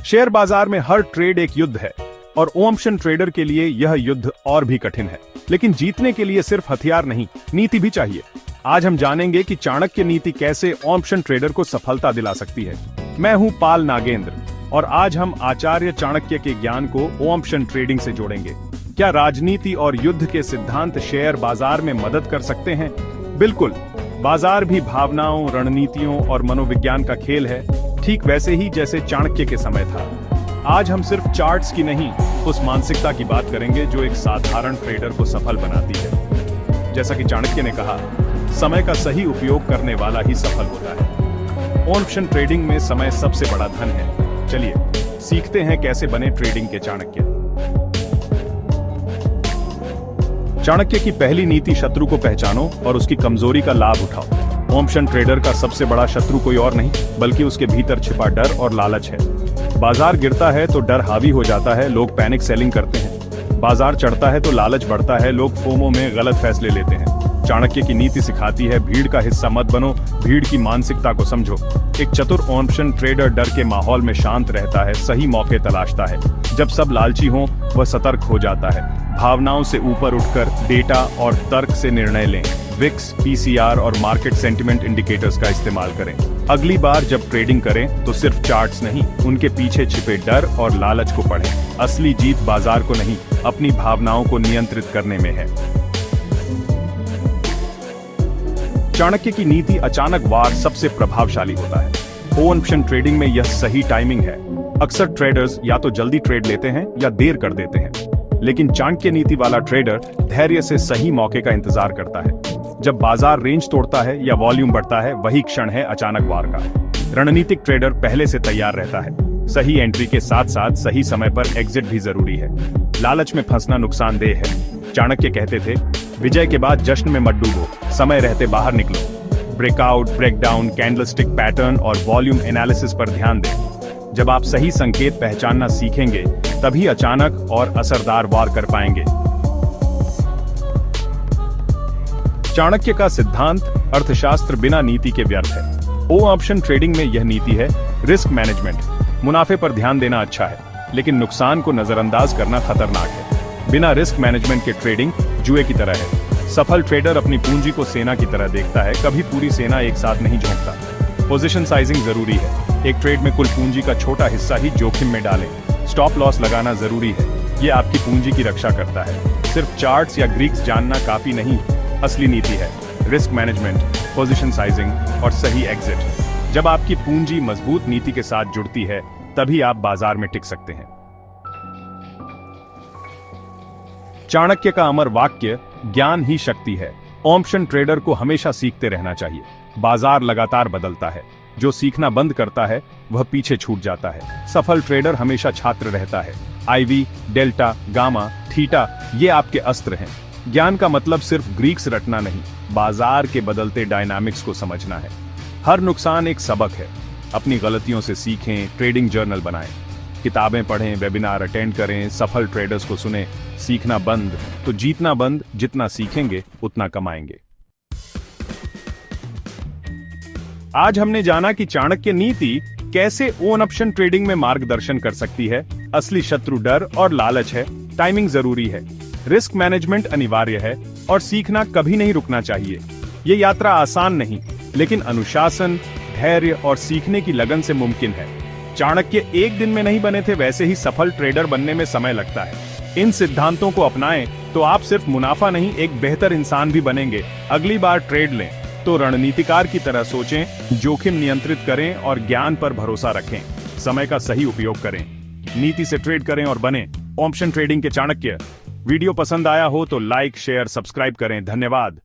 Share बाजार में हर trade एक युद्ध है और ऑप्शन ट्रेडर के लिए यह युद्ध और भी कठिन है। लेकिन जीतने के लिए सिर्फ हथियार नहीं, नीति भी चाहिए। आज हम जानेंगे कि चाणक्य नीति कैसे ऑप्शन ट्रेडर को सफलता दिला सकती है। मैं हूं पाल नागेंद्र और आज हम आचार्य चाणक्य के ज्ञान को ऑप्शन ट्रेडिंग से जोड़ेंगे। क्या राजनीति और युद्ध के सिद्धांत शेयर बाजार में मदद कर सकते हैं? बिल्कुल। बाजार भी भावनाओं, रणनीतियों और मनोविज्ञान का खेल है, ठीक वैसे ही जैसे चाणक्य के समय था। आज हम सिर्फ चार्ट्स की नहीं, उस मानसिकता की बात करेंगे जो एक साधारण ट्रेडर को सफल बनाती है। जैसा कि चाणक्य ने कहा, समय का सही उपयोग करने वाला ही सफल होता है। ऑप्शन ट्रेडिंग में समय सबसे बड़ा धन है। चलिए सीखते हैं कैसे बने ट्रेडिंग के चाणक्य। चाणक्य की पहली नीति, शत्रु को पहचानो और उसकी कमजोरी का लाभ उठाओ। ऑप्शन ट्रेडर का सबसे बड़ा शत्रु कोई और नहीं बल्कि उसके भीतर छिपा डर और लालच है। बाजार गिरता है तो डर हावी हो जाता है, लोग पैनिक सेलिंग करते हैं। बाजार चढ़ता है तो लालच बढ़ता है, लोग फोमो में गलत फैसले लेते हैं। चाणक्य की नीति सिखाती है, भीड़ का हिस्सा मत बनो, भीड़ की मानसिकता को समझो। एक चतुर ऑप्शन ट्रेडर डर के माहौल में शांत रहता है, सही मौके तलाशता है। जब सब लालची हों, वह सतर्क हो जाता है। भावनाओं से ऊपर उठकर डेटा और तर्क से निर्णय लें। विक्स, पीसीआर और मार्केट सेंटिमेंट इंडिकेटर्स का इस्तेमाल करें। अगली बार जब ट्रेडिंग करें तो सिर्फ चार्ट्स नहीं, उनके पीछे छिपे डर और लालच को पढ़ें। असली जीत बाजार को नहीं, अपनी भावनाओं को नियंत्रित करने में है। चाणक्य की नीति अचानक वार सबसे प्रभावशाली होता है। ऑप्शन ट्रेडिंग में यह सही टाइमिंग है। अक्सर ट्रेडर्स या तो जल्दी ट्रेड लेते हैं या देर कर देते हैं, लेकिन चाणक्य नीति वाला ट्रेडर धैर्य से सही मौके का इंतजार करता है। जब बाजार रेंज तोड़ता है या वॉल्यूम बढ़ता है, वही क्षण है अचानक वार का। रणनीतिक ट्रेडर पहले से तैयार रहता है। सही एंट्री के साथ साथ सही समय पर एग्जिट भी जरूरी है। लालच में फंसना नुकसानदेह है। चाणक्य कहते थे, विजय के बाद जश्न में मत डूबो, समय रहते बाहर निकलो। ब्रेकआउट, ब्रेकडाउन, कैंडलस्टिक पैटर्न और वॉल्यूम एनालिसिस पर ध्यान दें। जब आप सही संकेत पहचानना सीखेंगे, तभी अचानक और असरदार वार कर पाएंगे। चाणक्य का सिद्धांत, अर्थशास्त्र बिना नीति के व्यर्थ है। ऑप्शन ट्रेडिंग में यह नीति है, रिस्क मैनेजमेंट। मुनाफे पर ध्यान देना अच्छा है, लेकिन नुकसान को नजरअंदाज करना खतरनाक है। बिना रिस्क मैनेजमेंट के ट्रेडिंग जुए की तरह है। सफल ट्रेडर अपनी पूंजी को सेना की तरह देखता है, कभी पूरी सेना एक साथ नहीं झोंकता। पोजीशन साइजिंग जरूरी है। एक ट्रेड में कुल पूंजी का छोटा हिस्सा ही जोखिम में डालें। स्टॉप लॉस लगाना जरूरी है, ये आपकी पूंजी की रक्षा करता है। सिर्फ चार्ट्स या ग्रीक्स जानना काफी नहीं, असली नीति है रिस्क मैनेजमेंट, पोजीशन साइजिंग और सही एग्जिट। जब आपकी पूंजी मजबूत नीति के साथ जुड़ती है, तभी आप बाजार में टिक सकते हैं। चाणक्य का अमर वाक्य, ज्ञान ही शक्ति है। ऑप्शन ट्रेडर को हमेशा सीखते रहना चाहिए। बाजार लगातार बदलता है, जो सीखना बंद करता है वह पीछे छूट जाता है। सफल ट्रेडर हमेशा छात्र रहता है। IV, डेल्टा, गामा, थीटा ये आपके अस्त्र हैं। ज्ञान का मतलब सिर्फ ग्रीक्स रटना नहीं, बाजार के बदलते डायनामिक्स को समझना है। हर नुकसान एक सबक है। अपनी गलतियों से सीखें, ट्रेडिंग जर्नल बनाएं, किताबें पढ़ें, वेबिनार अटेंड करें, सफल ट्रेडर्स को सुने। सीखना बंद तो जीतना बंद, जितना सीखेंगे उतना कमाएंगे। आज हमने जाना कि चाणक्य नीति कैसे ऑप्शन ट्रेडिंग में मार्गदर्शन कर सकती है। असली शत्रु डर और लालच है, टाइमिंग जरूरी है, रिस्क मैनेजमेंट अनिवार्य है और सीखना कभी नहीं रुकना चाहिए। ये यात्रा आसान नहीं, लेकिन अनुशासन, धैर्य और सीखने की लगन से मुमकिन है। चाणक्य एक दिन में नहीं बने थे, वैसे ही सफल ट्रेडर बनने में समय लगता है। इन सिद्धांतों को अपनाएं तो आप सिर्फ मुनाफा नहीं, एक बेहतर इंसान भी बनेंगे। अगली बार ट्रेड लें तो रणनीतिकार की तरह सोचें, जोखिम नियंत्रित करें और ज्ञान पर भरोसा रखें। समय का सही उपयोग करें, नीति से ट्रेड करें और बने ऑप्शन ट्रेडिंग के चाणक्य। वीडियो पसंद आया हो तो लाइक, शेयर, सब्सक्राइब करें। धन्यवाद।